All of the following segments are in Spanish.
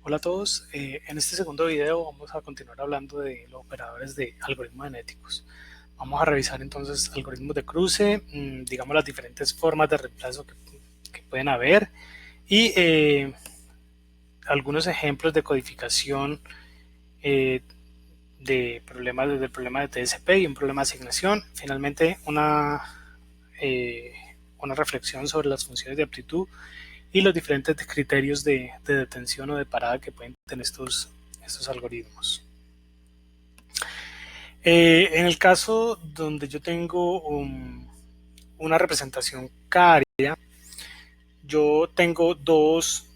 Hola a todos, en este segundo video vamos a continuar hablando de los operadores de algoritmos genéticos. Vamos a revisar entonces algoritmos de cruce, digamos las diferentes formas de reemplazo que pueden haber y algunos ejemplos de codificación de problemas desde el problema de TSP y un problema de asignación. Finalmente una reflexión sobre las funciones de aptitud y los diferentes criterios de detención o de parada que pueden tener estos algoritmos. En el caso donde yo tengo una representación k-área, yo tengo dos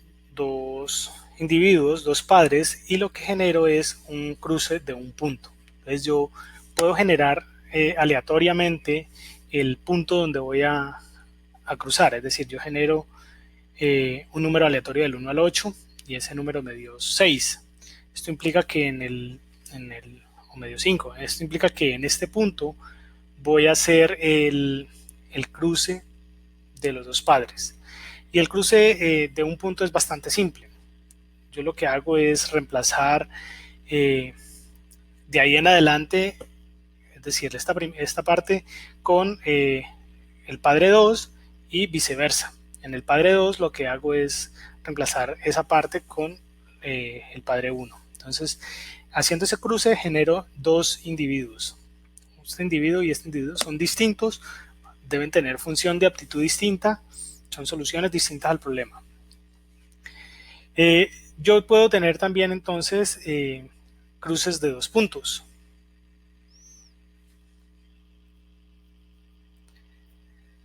individuos, dos padres, y lo que genero es un cruce de un punto. Entonces yo puedo generar aleatoriamente el punto donde voy a cruzar, es decir, yo genero un número aleatorio del 1 al 8 y ese número me dio 6. Esto implica que o me dio 5. Esto implica que en este punto voy a hacer el cruce de los dos padres. Y el cruce de un punto es bastante simple. Yo lo que hago es reemplazar de ahí en adelante, es decir, esta parte con el padre 2 y viceversa. En el padre 2 lo que hago es reemplazar esa parte con el padre 1. Entonces, haciendo ese cruce genero dos individuos. Este individuo y este individuo son distintos, deben tener función de aptitud distinta, son soluciones distintas al problema. Yo puedo tener también entonces cruces de dos puntos.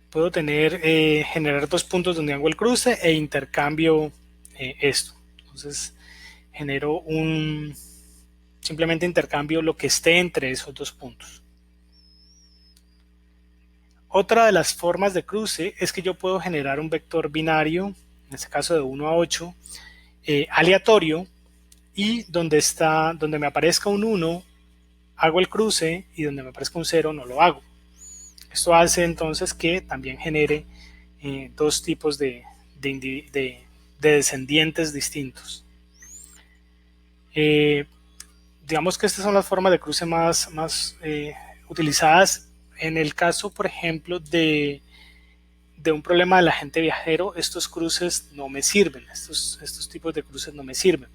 Puedo generar dos puntos donde hago el cruce e intercambio esto. Entonces genero simplemente intercambio lo que esté entre esos dos puntos. Otra de las formas de cruce es que yo puedo generar un vector binario, en este caso de 1 a 8, aleatorio, y donde me aparezca un 1 hago el cruce y donde me aparezca un 0 no lo hago. Esto hace entonces que también genere dos tipos de descendientes distintos. Digamos que estas son las formas de cruce más utilizadas. En el caso, por ejemplo, de un problema del agente viajero, estos cruces no me sirven, estos tipos de cruces no me sirven.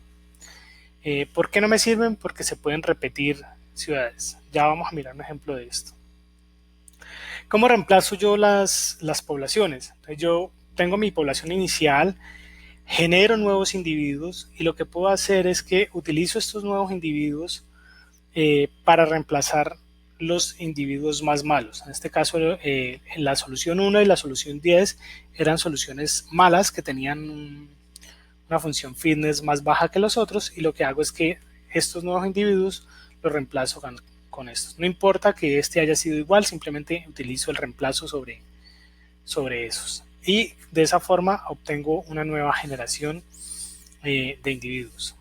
¿Por qué no me sirven? Porque se pueden repetir ciudades. Ya vamos a mirar un ejemplo de esto. ¿Cómo reemplazo yo las poblaciones? Entonces yo tengo mi población inicial, genero nuevos individuos y lo que puedo hacer es que utilizo estos nuevos individuos para reemplazar los individuos más malos. En este caso la solución 1 y la solución 10 eran soluciones malas que tenían una función fitness más baja que los otros, y lo que hago es que estos nuevos individuos los reemplazo con estos. No importa que este haya sido igual, simplemente utilizo el reemplazo sobre esos. Y de esa forma obtengo una nueva generación de individuos.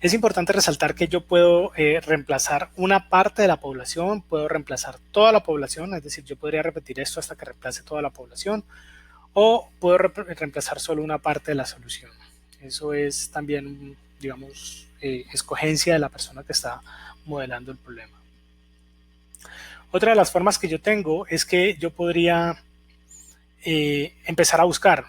Es importante resaltar que yo puedo reemplazar una parte de la población, puedo reemplazar toda la población, es decir, yo podría repetir esto hasta que reemplace toda la población, o puedo reemplazar solo una parte de la solución. Eso es también, digamos, escogencia de la persona que está modelando el problema. Otra de las formas que yo tengo es que yo podría empezar a buscar.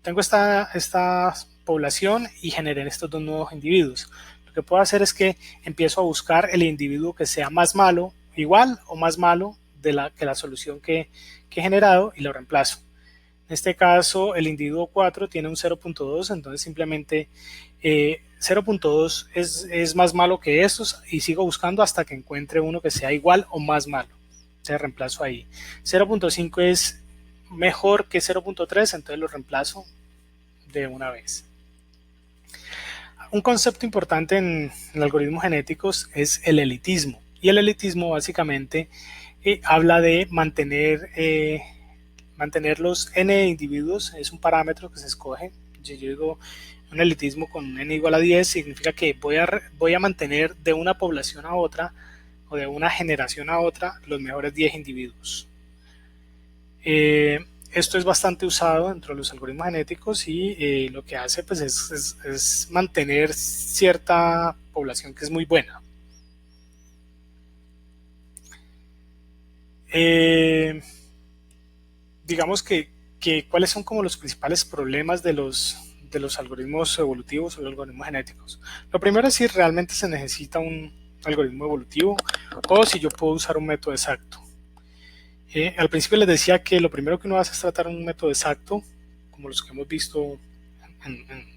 Tengo esta población y generé estos dos nuevos individuos. Lo que puedo hacer es que empiezo a buscar el individuo que sea más malo, igual o más malo que la solución que he generado, y lo reemplazo. En este caso, el individuo 4 tiene un 0.2, entonces simplemente 0.2 es más malo que estos, y sigo buscando hasta que encuentre uno que sea igual o más malo. Entonces reemplazo ahí. 0.5 es mejor que 0.3, entonces lo reemplazo de una vez. Un concepto importante en algoritmos genéticos es el elitismo, y el elitismo básicamente habla de mantener los n individuos. Es un parámetro que se escoge. Yo digo un elitismo con n igual a 10, significa que voy a mantener de una población a otra o de una generación a otra los mejores 10 individuos. Esto es bastante usado dentro de los algoritmos genéticos y lo que hace pues, es mantener cierta población que es muy buena. Digamos que cuáles son como los principales problemas de los algoritmos evolutivos o los algoritmos genéticos. Lo primero es si realmente se necesita un algoritmo evolutivo o si yo puedo usar un método exacto. Al principio les decía que lo primero que uno hace es tratar un método exacto, como los que hemos visto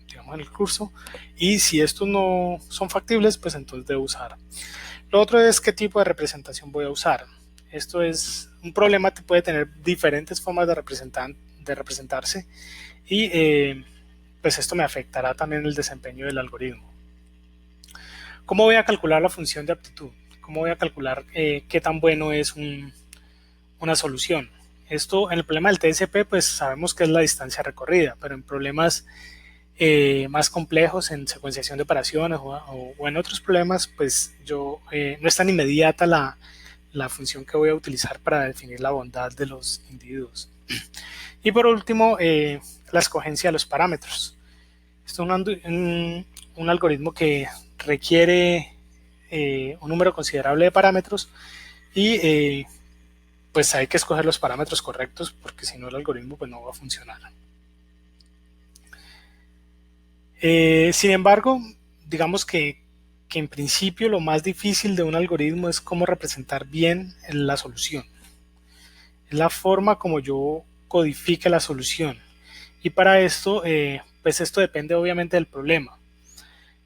digamos, en el curso, y si estos no son factibles, pues entonces debo usar. Lo otro es qué tipo de representación voy a usar. Esto es un problema que puede tener diferentes formas de representarse y pues esto me afectará también el desempeño del algoritmo. ¿Cómo voy a calcular la función de aptitud? ¿Cómo voy a calcular qué tan bueno es una solución? Esto en el problema del TSP pues sabemos que es la distancia recorrida, pero en problemas más complejos en secuenciación de operaciones o en otros problemas pues no es tan inmediata la función que voy a utilizar para definir la bondad de los individuos. Y por último, la escogencia de los parámetros. Esto es un algoritmo que requiere un número considerable de parámetros y pues hay que escoger los parámetros correctos porque si no el algoritmo pues no va a funcionar. Sin embargo, digamos que en principio lo más difícil de un algoritmo es cómo representar bien la solución. Es la forma como yo codifique la solución. Y para esto, pues esto depende obviamente del problema.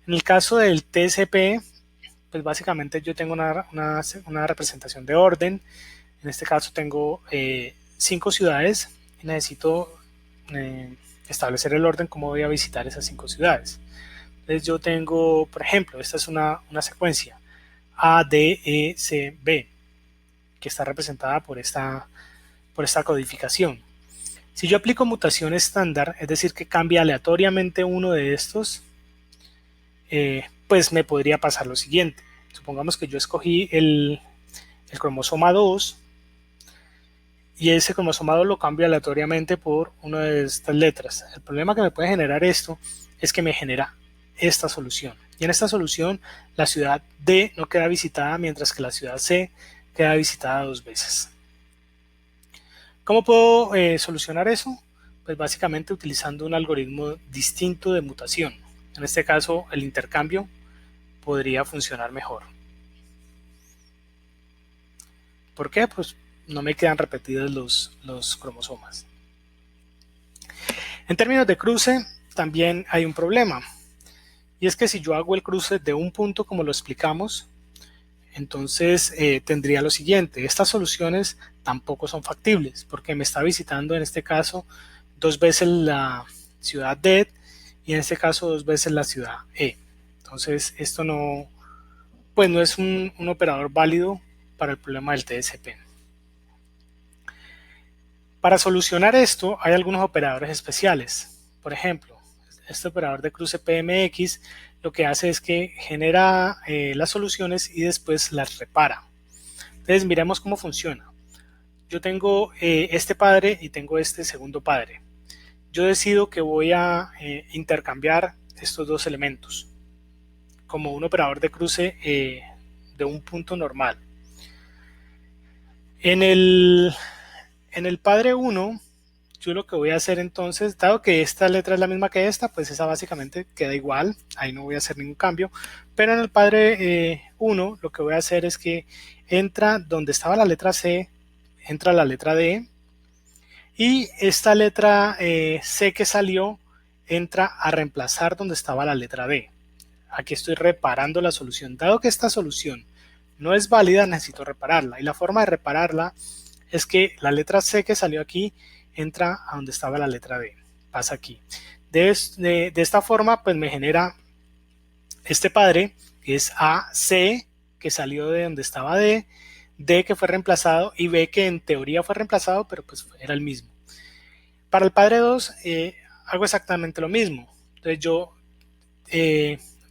En el caso del TSP, pues básicamente yo tengo una representación de orden. En este caso tengo 5 ciudades y necesito establecer el orden cómo voy a visitar esas 5 ciudades. Entonces yo tengo, por ejemplo, esta es una secuencia A, D, E, C, B, que está representada por esta codificación. Si yo aplico mutación estándar, es decir, que cambia aleatoriamente uno de estos, pues me podría pasar lo siguiente. Supongamos que yo escogí el cromosoma 2 y ese cromosoma 2 lo cambio aleatoriamente por una de estas letras. El problema que me puede generar esto es que me genera esta solución. Y en esta solución la ciudad D no queda visitada mientras que la ciudad C queda visitada 2 veces. ¿Cómo puedo solucionar eso? Pues básicamente utilizando un algoritmo distinto de mutación. En este caso el intercambio podría funcionar mejor. ¿Por qué? Pues no me quedan repetidos los cromosomas. En términos de cruce, también hay un problema. Y es que si yo hago el cruce de un punto como lo explicamos, entonces tendría lo siguiente. Estas soluciones tampoco son factibles porque me está visitando en este caso 2 veces la ciudad D y en este caso 2 veces la ciudad E. Entonces esto no es un operador válido para el problema del TSP. Para solucionar esto hay algunos operadores especiales. Por ejemplo, este operador de cruce PMX lo que hace es que genera las soluciones y después las repara. Entonces miremos cómo funciona. Yo tengo este padre y tengo este segundo padre. Yo decido que voy a intercambiar estos dos elementos como un operador de cruce de un punto normal. En el padre 1, yo lo que voy a hacer entonces, dado que esta letra es la misma que esta, pues esa básicamente queda igual, ahí no voy a hacer ningún cambio, pero en el padre 1 lo que voy a hacer es que entra donde estaba la letra C, entra la letra D, y esta letra C que salió entra a reemplazar donde estaba la letra D. Aquí estoy reparando la solución. Dado que esta solución no es válida, necesito repararla. Y la forma de repararla es que la letra C que salió aquí entra a donde estaba la letra D. Pasa aquí. De esta forma, pues me genera este padre, que es AC, que salió de donde estaba D, D que fue reemplazado y B que en teoría fue reemplazado, pero pues era el mismo. Para el padre 2 hago exactamente lo mismo. Entonces yo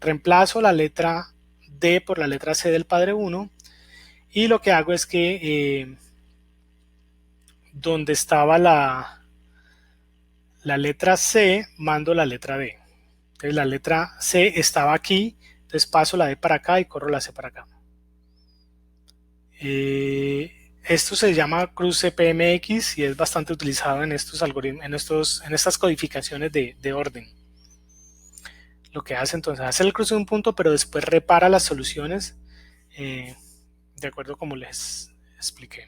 reemplazo la letra D por la letra C del padre 1 y lo que hago es que donde estaba la la letra C mando la letra D. Entonces la letra C estaba aquí, entonces paso la D para acá y corro la C para acá. Esto se llama cruce PMX y es bastante utilizado en estos algoritmos, en estas codificaciones de orden. Lo que hace entonces, hace el cruce de un punto, pero después repara las soluciones de acuerdo como les expliqué.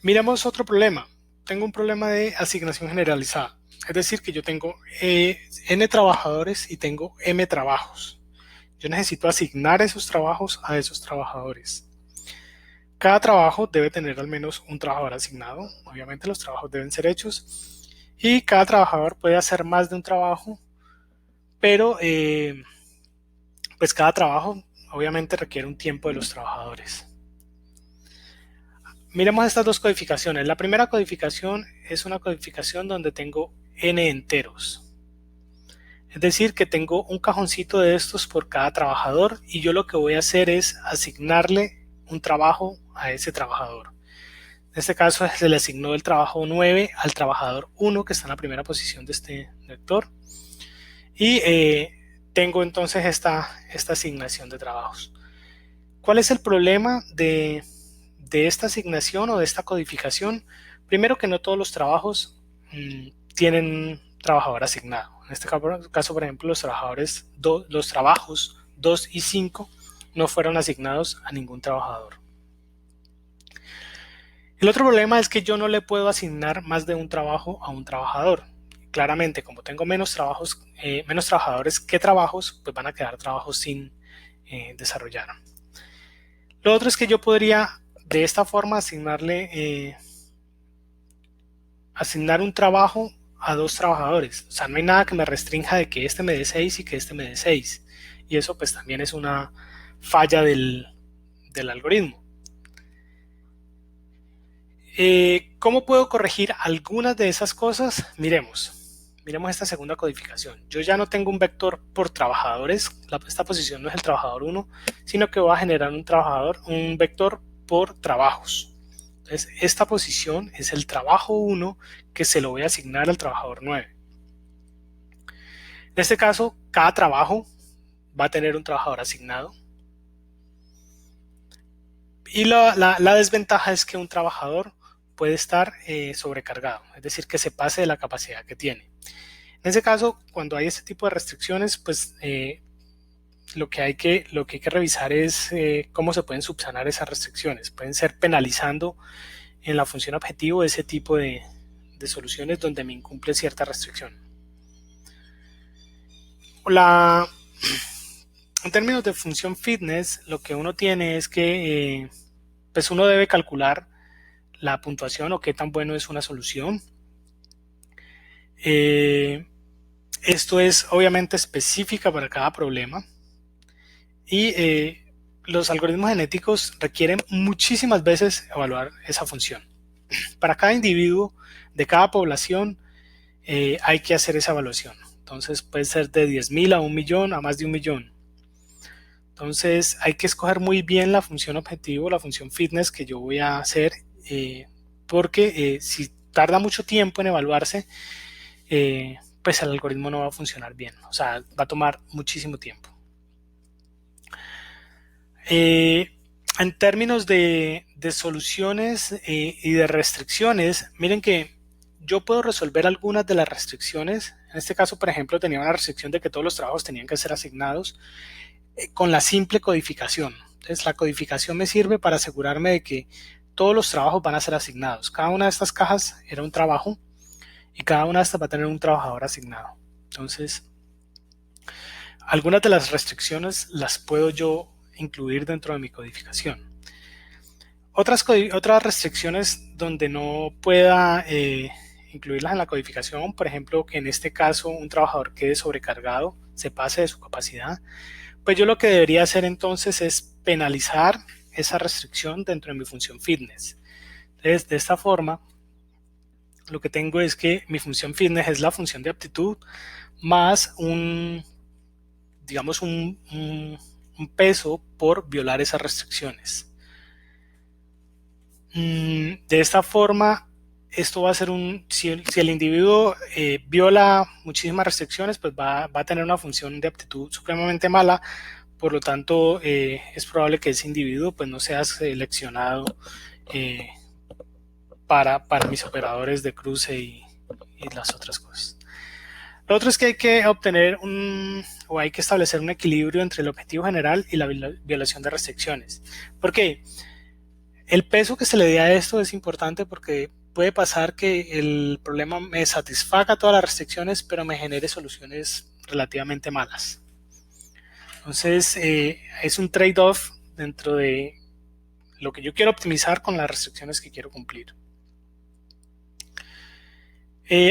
Miramos otro problema. Tengo un problema de asignación generalizada. Es decir, que yo tengo n trabajadores y tengo m trabajos. Yo necesito asignar esos trabajos a esos trabajadores. Cada trabajo debe tener al menos un trabajador asignado. Obviamente los trabajos deben ser hechos. Y cada trabajador puede hacer más de un trabajo, pero pues cada trabajo obviamente requiere un tiempo de los trabajadores. Miremos estas dos codificaciones. La primera codificación es una codificación donde tengo n enteros. Es decir, que tengo un cajoncito de estos por cada trabajador y yo lo que voy a hacer es asignarle un trabajo a ese trabajador. En este caso se le asignó el trabajo 9 al trabajador 1 que está en la primera posición de este vector. Y tengo entonces esta asignación de trabajos. ¿Cuál es el problema de esta asignación o de esta codificación? Primero, que no todos los trabajos tienen trabajador asignado. En este caso, por ejemplo, los trabajos 2 y 5 no fueron asignados a ningún trabajador. El otro problema es que yo no le puedo asignar más de un trabajo a un trabajador. Claramente, como tengo menos trabajadores que trabajos, pues van a quedar trabajos sin desarrollar. Lo otro es que yo podría de esta forma asignar un trabajo a dos trabajadores. O sea, no hay nada que me restrinja de que este me dé 6 y que este me dé 6. Y eso pues también es una falla del algoritmo. ¿Cómo puedo corregir algunas de esas cosas? Miremos esta segunda codificación. Yo ya no tengo un vector por trabajadores. Esta posición no es el trabajador 1, sino que voy a generar un vector por trabajos. Entonces, esta posición es el trabajo 1 que se lo voy a asignar al trabajador 9. En este caso, cada trabajo va a tener un trabajador asignado. Y la desventaja es que un trabajador puede estar sobrecargado, es decir, que se pase de la capacidad que tiene. En ese caso, cuando hay este tipo de restricciones, pues lo que hay que revisar es cómo se pueden subsanar esas restricciones. Pueden ser penalizando en la función objetivo ese tipo de soluciones donde me incumple cierta restricción. En términos de función fitness, lo que uno tiene es que pues uno debe calcular la puntuación o qué tan bueno es una solución. Esto es obviamente específica para cada problema y los algoritmos genéticos requieren muchísimas veces evaluar esa función. Para cada individuo de cada población hay que hacer esa evaluación. Entonces puede ser de 10.000 a 1.000.000 a más de 1.000.000. Entonces hay que escoger muy bien la función objetivo, la función fitness que yo voy a hacer, porque si tarda mucho tiempo en evaluarse, pues el algoritmo no va a funcionar bien, o sea, va a tomar muchísimo tiempo. En términos de soluciones y de restricciones, miren que yo puedo resolver algunas de las restricciones. En este caso, por ejemplo, tenía una restricción de que todos los trabajos tenían que ser asignados con la simple codificación. Entonces, la codificación me sirve para asegurarme de que todos los trabajos van a ser asignados. Cada una de estas cajas era un trabajo y cada una de estas va a tener un trabajador asignado. Entonces, algunas de las restricciones las puedo yo incluir dentro de mi codificación. Otras restricciones donde no pueda incluirlas en la codificación, por ejemplo, que en este caso un trabajador quede sobrecargado, se pase de su capacidad, pues yo lo que debería hacer entonces es penalizar esa restricción dentro de mi función fitness. Entonces, de esta forma, lo que tengo es que mi función fitness es la función de aptitud más digamos un peso por violar esas restricciones. De esta forma, esto va a ser si el individuo viola muchísimas restricciones, pues va a tener una función de aptitud supremamente mala. Por lo tanto, es probable que ese individuo pues no sea seleccionado eh, para mis operadores de cruce y las otras cosas. Lo otro es que hay que obtener o hay que establecer un equilibrio entre el objetivo general y la violación de restricciones. ¿Por qué? El peso que se le dé a esto es importante porque puede pasar que el problema me satisfaga todas las restricciones, pero me genere soluciones relativamente malas. Entonces, es un trade-off dentro de lo que yo quiero optimizar con las restricciones que quiero cumplir.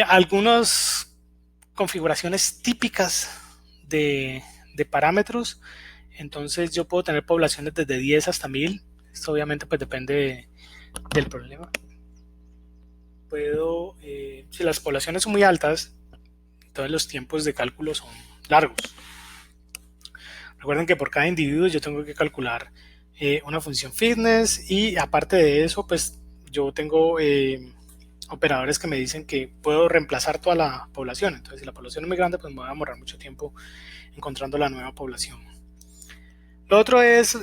Algunas configuraciones típicas de parámetros. Entonces, yo puedo tener poblaciones desde 10 hasta 1000. Esto obviamente pues depende del problema. Si las poblaciones son muy altas, entonces los tiempos de cálculo son largos. Recuerden que por cada individuo yo tengo que calcular una función fitness, y aparte de eso, pues yo tengo operadores que me dicen que puedo reemplazar toda la población. Entonces, si la población es muy grande, pues me va a demorar mucho tiempo encontrando la nueva población. Lo otro es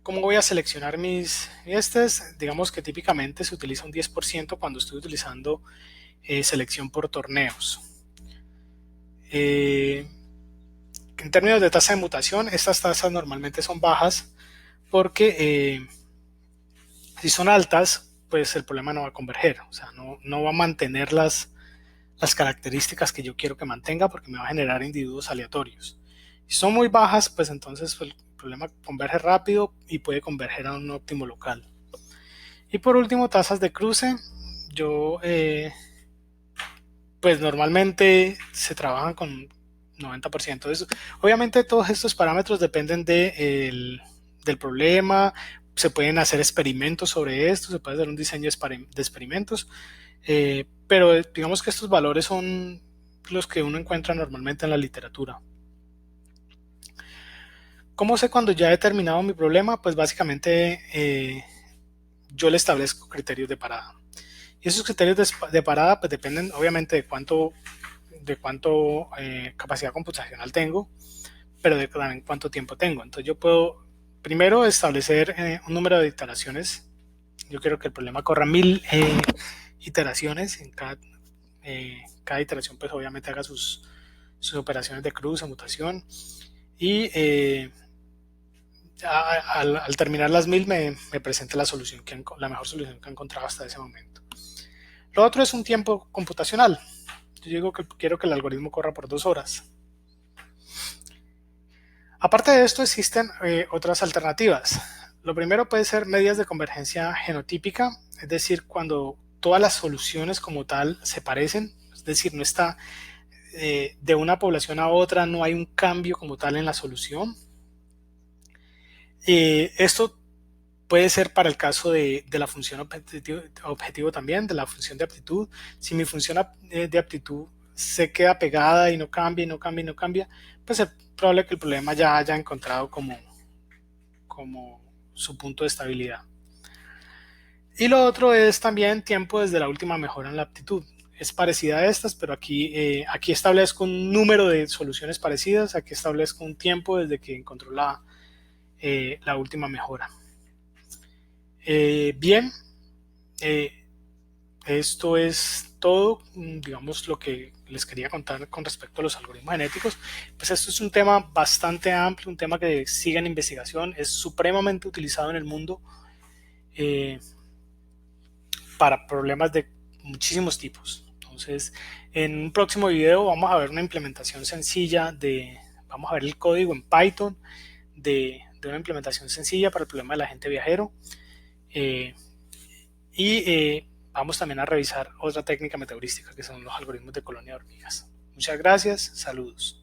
cómo voy a seleccionar mis digamos que típicamente se utiliza un 10% cuando estoy utilizando selección por torneos. En términos de tasa de mutación, estas tasas normalmente son bajas porque si son altas, pues el problema no va a converger, o sea, no va a mantener las características que yo quiero que mantenga, porque me va a generar individuos aleatorios. Si son muy bajas, pues entonces el problema converge rápido y puede converger a un óptimo local. Y por último, tasas de cruce. Pues normalmente se trabajan con 90% de eso. Obviamente todos estos parámetros dependen del problema. Se pueden hacer experimentos sobre esto, se puede hacer un diseño de experimentos, pero digamos que estos valores son los que uno encuentra normalmente en la literatura. ¿Cómo sé cuando ya he terminado mi problema? Pues básicamente yo le establezco criterios de parada. Y esos criterios de parada pues dependen obviamente de cuánto capacidad computacional tengo, pero de también cuánto tiempo tengo. Entonces yo puedo primero establecer un número de iteraciones. Yo quiero que el problema corra 1000 iteraciones. En cada iteración pues obviamente haga sus operaciones de cruce, mutación, y al terminar las 1000 me presenta la mejor solución que he encontrado hasta ese momento. Lo otro es un tiempo computacional. Yo digo que quiero que el algoritmo corra por 2 horas. Aparte de esto, existen otras alternativas. Lo primero puede ser medidas de convergencia genotípica, es decir, cuando todas las soluciones como tal se parecen, es decir, no está de una población a otra, no hay un cambio como tal en la solución. Esto puede ser para el caso de la función objetivo también, de la función de aptitud. Si mi función de aptitud se queda pegada y no cambia, y no cambia, y no cambia, pues es probable que el problema ya haya encontrado como su punto de estabilidad. Y lo otro es también tiempo desde la última mejora en la aptitud. Es parecida a estas, pero aquí establezco un número de soluciones parecidas. Aquí establezco un tiempo desde que encontró la última mejora. Bien, esto es todo, digamos, lo que les quería contar con respecto a los algoritmos genéticos. Pues esto es un tema bastante amplio, un tema que sigue en investigación, es supremamente utilizado en el mundo para problemas de muchísimos tipos. Entonces, en un próximo video vamos a ver una implementación sencilla vamos a ver el código en Python de una implementación sencilla para el problema del agente viajero. Vamos también a revisar otra técnica metaheurística que son los algoritmos de colonia de hormigas. Muchas gracias, saludos.